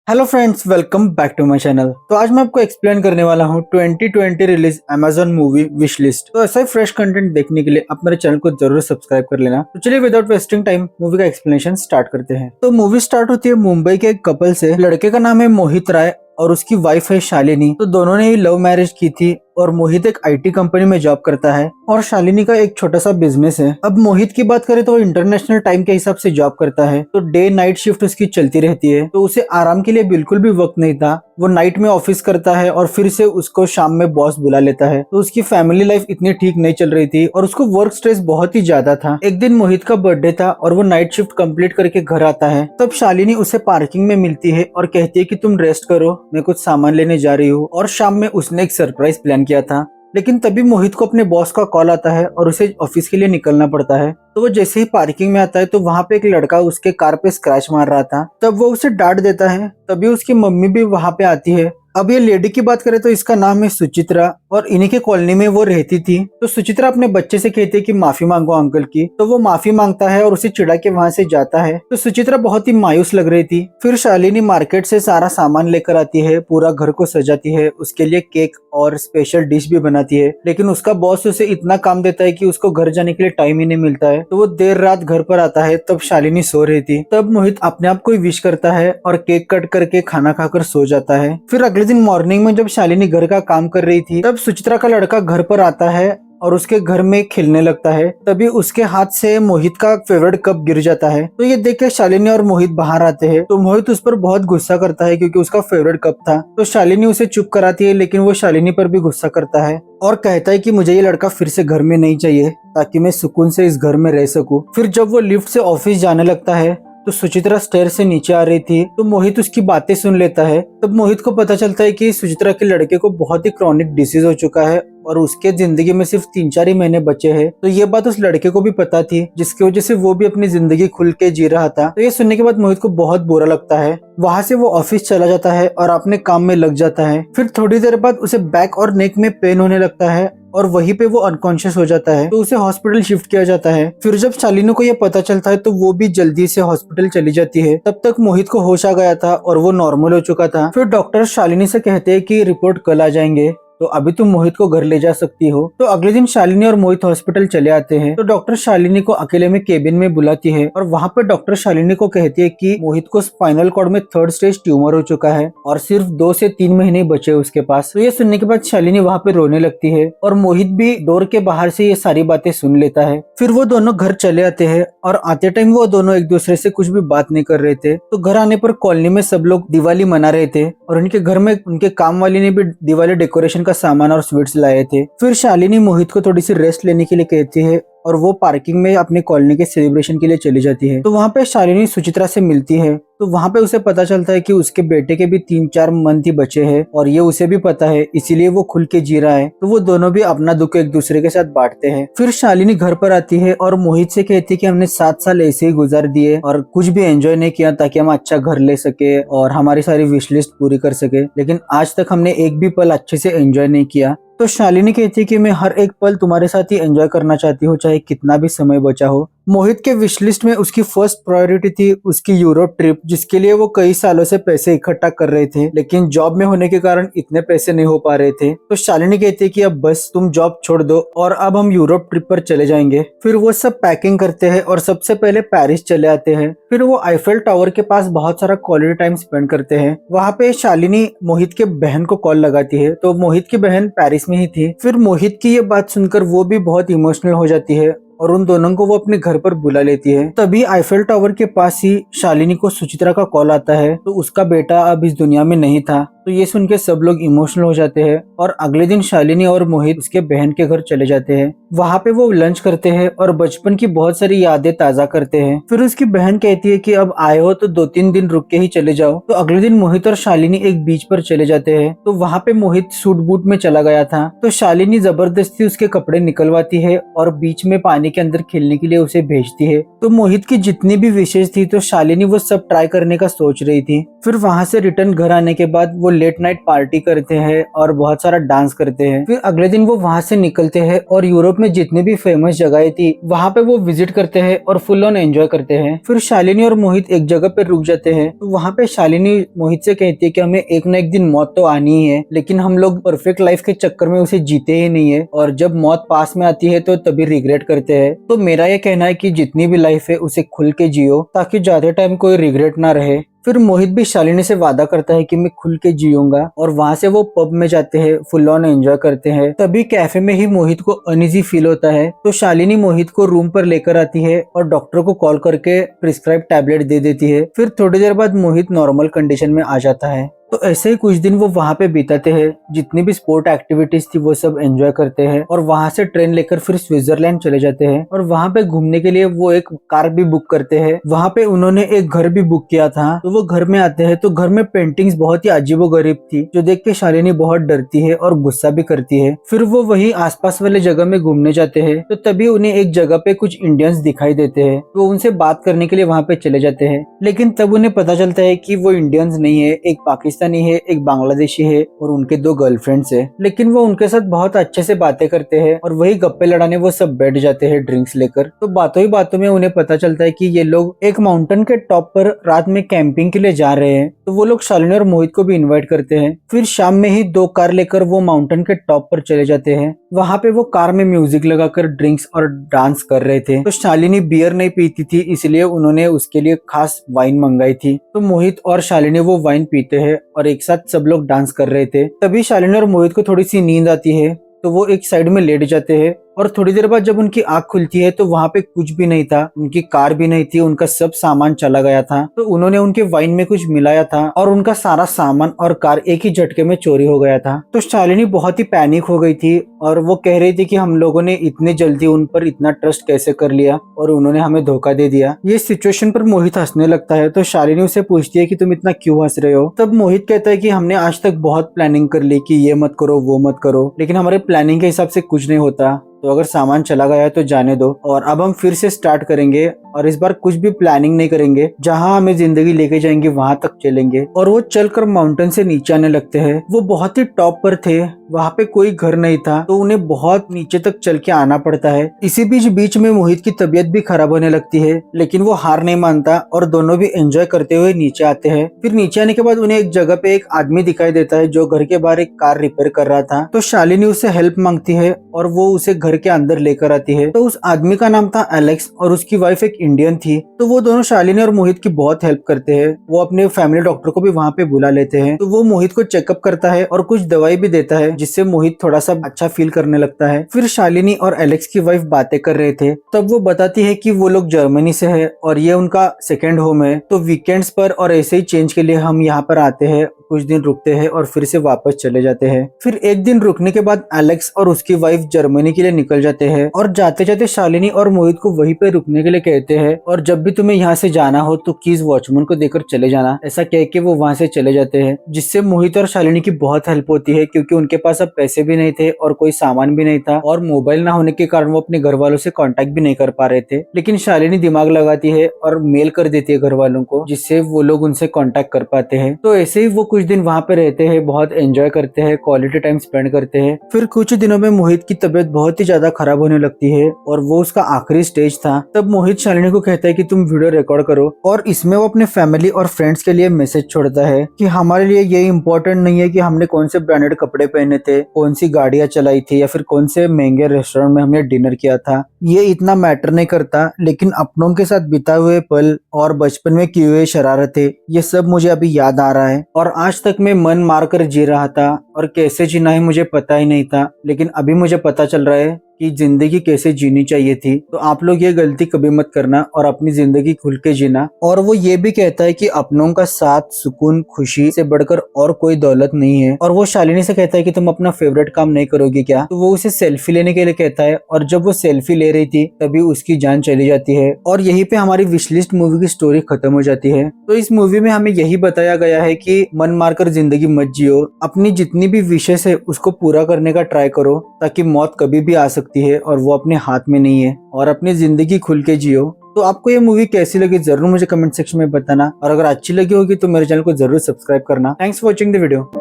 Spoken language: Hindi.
Hello friends, welcome back to my channel. तो आज मैं आपको एक्सप्लेन करने वाला हूँ 2020 release Amazon movie wish list. तो ऐसा ही फ्रेश कंटेंट देखने के लिए आप मेरे चैनल को जरूर सब्सक्राइब कर लेना। तो चलिए विदाउट वेस्टिंग टाइम मूवी का एक्सप्लेनेशन स्टार्ट करते हैं। तो मूवी स्टार्ट होती है मुंबई के एक कपल से। लड़के का नाम है मोहित राय और उसकी वाइफ है शालिनी। तो दोनों ने ही लव मैरिज की थी और मोहित एक आईटी कंपनी में जॉब करता है और शालिनी का एक छोटा सा बिजनेस है। अब मोहित की बात करें तो वो इंटरनेशनल टाइम के हिसाब से जॉब करता है, तो डे नाइट शिफ्ट उसकी चलती रहती है। तो उसे आराम के लिए बिल्कुल भी वक्त नहीं था। वो नाइट में ऑफिस करता है और फिर से उसको शाम में बॉस बुला लेता है। तो उसकी फैमिली लाइफ इतनी ठीक नहीं चल रही थी और उसको वर्क स्ट्रेस बहुत ही ज्यादा था। एक दिन मोहित का बर्थडे था और वो नाइट शिफ्ट कंप्लीट करके घर आता है। तब शालिनी उसे पार्किंग में मिलती है और कहती है कि तुम रेस्ट करो, मैं कुछ सामान लेने जा रही हूँ। और शाम में उसने एक सरप्राइज प्लान किया था। लेकिन तभी मोहित को अपने बॉस का कॉल आता है और उसे ऑफिस के लिए निकलना पड़ता है। तो वो जैसे ही पार्किंग में आता है तो वहाँ पे एक लड़का उसके कार पे स्क्रैच मार रहा था। तब वो उसे डांट देता है। तभी उसकी मम्मी भी वहाँ पे आती है। अब ये लेडी की बात करें तो इसका नाम है सुचित्रा और इन्हीं के कॉलोनी में वो रहती थी। तो सुचित्रा अपने बच्चे से कहती है कि माफी मांगो अंकल की। तो वो माफी मांगता है और उसे चिढ़ा के वहाँ से जाता है। तो सुचित्रा बहुत ही मायूस लग रही थी। फिर शालिनी मार्केट से सारा सामान लेकर आती है, पूरा घर को सजाती है, उसके लिए केक और स्पेशल डिश भी बनाती है। लेकिन उसका बॉस उसे इतना काम देता है कि उसको घर जाने के लिए टाइम ही नहीं मिलता है। तो वो देर रात घर पर आता है। तब शालिनी सो रही थी। तब मोहित अपने आप को ही विश करता है और केक कट करके खाना खाकर सो जाता है। फिर अगले दिन मॉर्निंग में जब शालिनी घर का काम कर रही थी तब सुचित्रा का लड़का घर पर आता है और उसके घर में खेलने लगता है। तभी उसके हाथ से मोहित का फेवरेट कप गिर जाता है। तो ये देख के शालिनी और मोहित बाहर आते हैं। तो मोहित उस पर बहुत गुस्सा करता है क्योंकि उसका फेवरेट कप था। तो शालिनी उसे चुप कराती है, लेकिन वो शालिनी पर भी गुस्सा करता है और कहता है कि मुझे ये लड़का फिर से घर में नहीं चाहिए ताकि मैं सुकून से इस घर में रह सकूं। फिर जब वो लिफ्ट से ऑफिस जाने लगता है तो सुचित्रा स्टेयर से नीचे आ रही थी। तो मोहित उसकी बातें सुन लेता है। तब मोहित को पता चलता है कि सुचित्रा के लड़के को बहुत ही क्रॉनिक डिसीज हो चुका है और उसके जिंदगी में सिर्फ 3-4 ही महीने बचे हैं। तो ये बात उस लड़के को भी पता थी, जिसकी वजह से वो भी अपनी जिंदगी खुल के जी रहा था। तो ये सुनने के बाद मोहित को बहुत बुरा लगता है। वहाँ से वो ऑफिस चला जाता है और अपने काम में लग जाता है। फिर थोड़ी देर बाद उसे बैक और नेक में पेन होने लगता है और वहीं पे वो अनकॉन्शियस हो जाता है। तो उसे हॉस्पिटल शिफ्ट किया जाता है। फिर जब शालिनी को ये पता चलता है तो वो भी जल्दी से हॉस्पिटल चली जाती है। तब तक मोहित को होश आ गया था और वो नॉर्मल हो चुका था। फिर डॉक्टर शालिनी से कहते हैं कि रिपोर्ट कल आ जाएंगे, तो अभी तुम मोहित को घर ले जा सकती हो। तो अगले दिन शालिनी और मोहित हॉस्पिटल चले आते हैं। तो डॉक्टर शालिनी को अकेले में केबिन में बुलाती है और वहाँ पर डॉक्टर शालिनी को कहती है कि मोहित को स्पाइनल कॉर्ड में 3rd स्टेज ट्यूमर हो चुका है और सिर्फ 2 से 3 महीने बचे उसके पास। तो ये सुनने के बाद शालिनी वहाँ पे रोने लगती है और मोहित भी डोर के बाहर से ये सारी बातें सुन लेता है। फिर वो दोनों घर चले आते हैं और आते टाइम वो दोनों एक दूसरे से कुछ भी बात नहीं कर रहे थे। तो घर आने पर कॉलोनी में सब लोग दिवाली मना रहे थे और उनके घर में उनके काम वाली ने भी दिवाली डेकोरेशन का सामान और स्वीट्स लाए थे। फिर शालिनी मोहित को थोड़ी सी रेस्ट लेने के लिए कहती है और वो पार्किंग में अपनी कॉलोनी के सेलिब्रेशन के लिए चली जाती है। तो वहाँ पे शालिनी सुचित्रा से मिलती है। तो वहाँ पे उसे पता चलता है कि उसके बेटे के भी 3-4 मंथ ही बचे हैं और ये उसे भी पता है, इसीलिए वो खुल के जी रहा है। तो वो दोनों भी अपना दुख एक दूसरे के साथ बांटते हैं। फिर शालिनी घर पर आती है और मोहित से कहती है कि हमने 7 साल ऐसे ही गुजार दिए और कुछ भी एंजॉय नहीं किया ताकि हम अच्छा घर ले सके और हमारी सारी विश लिस्ट पूरी कर सके, लेकिन आज तक हमने एक भी पल अच्छे से एंजॉय नहीं किया। तो शालिनी कहती है कि मैं हर एक पल तुम्हारे साथ ही एंजॉय करना चाहती हूँ, चाहे कितना भी समय बचा हो। मोहित के विश लिस्ट में उसकी फर्स्ट प्रायोरिटी थी उसकी यूरोप ट्रिप, जिसके लिए वो कई सालों से पैसे इकट्ठा कर रहे थे, लेकिन जॉब में होने के कारण इतने पैसे नहीं हो पा रहे थे। तो शालिनी कहती है कि अब बस तुम जॉब छोड़ दो और अब हम यूरोप ट्रिप पर चले जाएंगे। फिर वो सब पैकिंग करते हैं और सबसे पहले पेरिस चले आते हैं। फिर वो आईफेल टावर के पास बहुत सारा क्वालिटी टाइम स्पेंड करते हैं। वहाँ पे शालिनी मोहित के बहन को कॉल लगाती है। तो मोहित की बहन पेरिस में ही थी। फिर मोहित की ये बात सुनकर वो भी बहुत इमोशनल हो जाती है और उन दोनों को वो अपने घर पर बुला लेती है। तभी आईफेल टावर के पास ही शालिनी को सुचित्रा का कॉल आता है। तो उसका बेटा अब इस दुनिया में नहीं था। तो ये सुन के सब लोग इमोशनल हो जाते हैं और अगले दिन शालिनी और मोहित उसके बहन के घर चले जाते हैं। वहाँ पे वो लंच करते हैं और बचपन की बहुत सारी यादें ताजा करते हैं। फिर उसकी बहन कहती है कि अब आए हो तो 2-3 दिन रुक के ही चले जाओ। तो अगले दिन मोहित और शालिनी एक बीच पर चले जाते हैं। तो वहाँ पे मोहित सूट बूट में चला गया था। तो शालिनी जबरदस्ती उसके कपड़े निकलवाती है और बीच में पानी पानी के अंदर खेलने के लिए उसे भेजती है। तो मोहित की जितनी भी विशेष थी तो शालिनी वो सब ट्राई करने का सोच रही थी। फिर वहां से रिटर्न घर आने के बाद वो लेट नाइट पार्टी करते हैं और बहुत सारा डांस करते हैं। फिर अगले दिन वो वहां से निकलते हैं और यूरोप में जितनी भी फेमस जगह थी वहां पे वो विजिट करते हैं और फुल ऑन एंजॉय करते हैं। फिर शालिनी और मोहित एक जगह पे रुक जाते हैं। तो वहां पे शालिनी मोहित से कहती है कि हमें एक न एक दिन मौत तो आनी ही है, लेकिन हम लोग परफेक्ट लाइफ के चक्कर में उसे जीते ही नहीं है और जब मौत पास में आती है तो तभी रिग्रेट करते हैं। तो मेरा ये कहना है कि जितनी भी लाइफ है उसे खुल के जियो ताकि ज्यादा टाइम कोई रिग्रेट ना रहे। फिर मोहित भी शालिनी से वादा करता है कि मैं खुल के जीऊंगा और वहां से वो पब में जाते हैं, फुल ऑन एंजॉय करते हैं। तभी कैफे में ही मोहित को अनईजी फील होता है। तो शालिनी मोहित को रूम पर लेकर आती है और डॉक्टर को कॉल करके प्रिस्क्राइब टैबलेट दे देती है। फिर थोड़ी देर बाद मोहित नॉर्मल कंडीशन में आ जाता है। तो ऐसे ही कुछ दिन वो वहां पे बिताते हैं, जितनी भी स्पोर्ट एक्टिविटीज थी वो सब एंजॉय करते हैं और वहां से ट्रेन लेकर फिर स्विट्जरलैंड चले जाते हैं और वहां पे घूमने के लिए वो एक कार भी बुक करते हैं। वहां पे उन्होंने एक घर भी बुक किया था। तो वो घर में आते हैं तो घर में पेंटिंग्स बहुत ही अजीबोगरीब थी, जो देख के शालिनी बहुत डरती है और गुस्सा भी करती है। फिर वो वही आसपास वाले जगह में घूमने जाते हैं। तो तभी उन्हें एक जगह पे कुछ इंडियंस दिखाई देते हैं। वो उनसे बात करने के लिए वहां पे चले जाते हैं, लेकिन तब उन्हें पता चलता है कि वो इंडियंस नहीं है, एक पाकिस्तानी है, एक बांग्लादेशी है और उनके 2 गर्लफ्रेंड्स है। लेकिन वो उनके साथ बहुत अच्छे से बातें करते हैं और वही गप्पे लड़ाने वो सब बैठ जाते हैं ड्रिंक्स लेकर। तो बातों ही बातों में उन्हें पता चलता है कि ये लोग एक माउंटेन के टॉप पर रात में कैंपिंग के लिए जा रहे हैं। तो वो लोग शालिनी और मोहित को भी इन्वाइट करते हैं। फिर शाम में ही 2 कार लेकर वो माउंटेन के टॉप पर चले जाते हैं। वहां पे वो कार में म्यूजिक लगाकर ड्रिंक्स और डांस कर रहे थे। तो शालिनी बियर नहीं पीती थी, इसलिए उन्होंने उसके लिए खास वाइन मंगाई थी। तो मोहित और शालिनी वो वाइन पीते हैं और एक साथ सब लोग डांस कर रहे थे। तभी शालिनी और मोहित को थोड़ी सी नींद आती है, तो वो एक साइड में लेट जाते हैं और थोड़ी देर बाद जब उनकी आंख खुलती है तो वहां पे कुछ भी नहीं था, उनकी कार भी नहीं थी, उनका सब सामान चला गया था। तो उन्होंने उनके वाइन में कुछ मिलाया था और उनका सारा सामान और कार एक ही झटके में चोरी हो गया था। तो शालिनी बहुत ही पैनिक हो गई थी और वो कह रही थी कि हम लोगों ने इतनी जल्दी उन पर इतना ट्रस्ट कैसे कर लिया और उन्होंने हमें धोखा दे दिया। ये सिचुएशन पर मोहित हंसने लगता है। तो शालिनी उसे पूछती है कि तुम इतना क्यों हंस रहे हो। तब मोहित कहता है कि हमने आज तक बहुत प्लानिंग कर ली कि ये मत करो वो मत करो, लेकिन हमारे प्लानिंग के हिसाब से कुछ नहीं होता। तो अगर सामान चला गया है तो जाने दो और अब हम फिर से स्टार्ट करेंगे और इस बार कुछ भी प्लानिंग नहीं करेंगे, जहां हमें जिंदगी लेके जाएंगे वहां तक चलेंगे। और वो चलकर माउंटेन से नीचे आने लगते हैं। वो बहुत ही टॉप पर थे, वहां पे कोई घर नहीं था, तो उन्हें बहुत नीचे तक चल के आना पड़ता है। इसी बीच में मोहित की तबीयत भी खराब होने लगती है, लेकिन वो हार नहीं मानता और दोनों भी एंजॉय करते हुए नीचे आते हैं। फिर नीचे आने के बाद उन्हें एक जगह पे एक आदमी दिखाई देता है जो घर के बाहर एक कार रिपेयर कर रहा था। तो शालिनी उससे हेल्प मांगती है और वो उसे घर के अंदर लेकर आती है। तो उस आदमी का नाम था एलेक्स और उसकी वाइफ एक इंडियन थी। तो वो दोनों शालिनी और मोहित की बहुत हेल्प करते हैं। वो अपने फैमिली डॉक्टर को भी वहाँ पे बुला लेते हैं। तो वो मोहित को चेकअप करता है और कुछ दवाई भी देता है, जिससे मोहित थोड़ा सा अच्छा फील करने लगता है। फिर शालिनी और एलेक्स की वाइफ बातें कर रहे थे, तब वो बताती है कि वो लोग जर्मनी से है और ये उनका सेकेंड होम है। तो वीकेंड्स पर और ऐसे ही चेंज के लिए हम यहाँ पर आते हैं, कुछ दिन रुकते हैं और फिर से वापस चले जाते हैं। फिर एक दिन रुकने के बाद एलेक्स और उसकी वाइफ जर्मनी के लिए निकल जाते हैं और जाते जाते शालिनी और मोहित को वहीं पे रुकने के लिए कहते हैं और जब भी तुम्हें यहाँ से जाना हो तो कीज वॉचमैन को देकर चले जाना, ऐसा कह के वो वहाँ से चले जाते हैं। जिससे मोहित और शालिनी की बहुत हेल्प होती है, क्योंकि उनके पास अब पैसे भी नहीं थे और कोई सामान भी नहीं था और मोबाइल ना होने के कारण वो अपने घर वालों से कांटेक्ट भी नहीं कर पा रहे थे। लेकिन शालिनी दिमाग लगाती है और मेल कर देती है घर वालों को, जिससे वो लोग उनसे कांटेक्ट कर पाते हैं। तो ऐसे ही वो कुछ दिन वहाँ पे रहते हैं, बहुत एंजॉय करते हैं, क्वालिटी टाइम स्पेंड करते हैं। फिर कुछ दिनों में मोहित की तबीयत बहुत ही ज्यादा खराब होने लगती है और वो उसका आखिरी स्टेज था। तब मोहित शालिनी को कहता है कि तुम वीडियो रिकॉर्ड करो और इसमें वो अपने फैमिली और फ्रेंड्स के लिए मैसेज छोड़ता है कि हमारे लिए ये इम्पोर्टेंट नहीं है कि हमने कौन से ब्रांडेड कपड़े पहने थे, कौन सी गाड़ियां चलाई थी या फिर कौन से महंगे रेस्टोरेंट में हमने डिनर किया था। ये इतना मैटर नहीं करता, लेकिन अपनों के साथ बिताए हुए पल और बचपन में किए हुए शरारतें, ये सब मुझे अभी याद आ रहा है। और आज तक मैं मन मार कर जी रहा था और कैसे जीना है मुझे पता ही नहीं था, लेकिन अभी मुझे पता चल रहा है कि जिंदगी कैसे जीनी चाहिए थी। तो आप लोग ये गलती कभी मत करना और अपनी जिंदगी खुल के जीना। और वो ये भी कहता है कि अपनों का साथ, सुकून, खुशी से बढ़कर और कोई दौलत नहीं है। और वो शालिनी से कहता है कि तुम अपना फेवरेट काम नहीं करोगी क्या। तो वो उसे सेल्फी लेने के लिए कहता है और जब वो सेल्फी ले रही थी तभी उसकी जान चली जाती है और यहीं पे हमारी विशलिस्ट मूवी की स्टोरी खत्म हो जाती है। तो इस मूवी में हमें यही बताया गया है कि मन मारकर जिंदगी मत जियो, अपनी जितनी भी विशेष है उसको पूरा करने का ट्राई करो, ताकि मौत कभी भी आ सकती है और वो अपने हाथ में नहीं है, और अपनी जिंदगी खुल के जियो। तो आपको ये मूवी कैसी लगी जरूर मुझे कमेंट सेक्शन में बताना, और अगर अच्छी लगी होगी तो मेरे चैनल को जरूर सब्सक्राइब करना। Thanks for watching the video.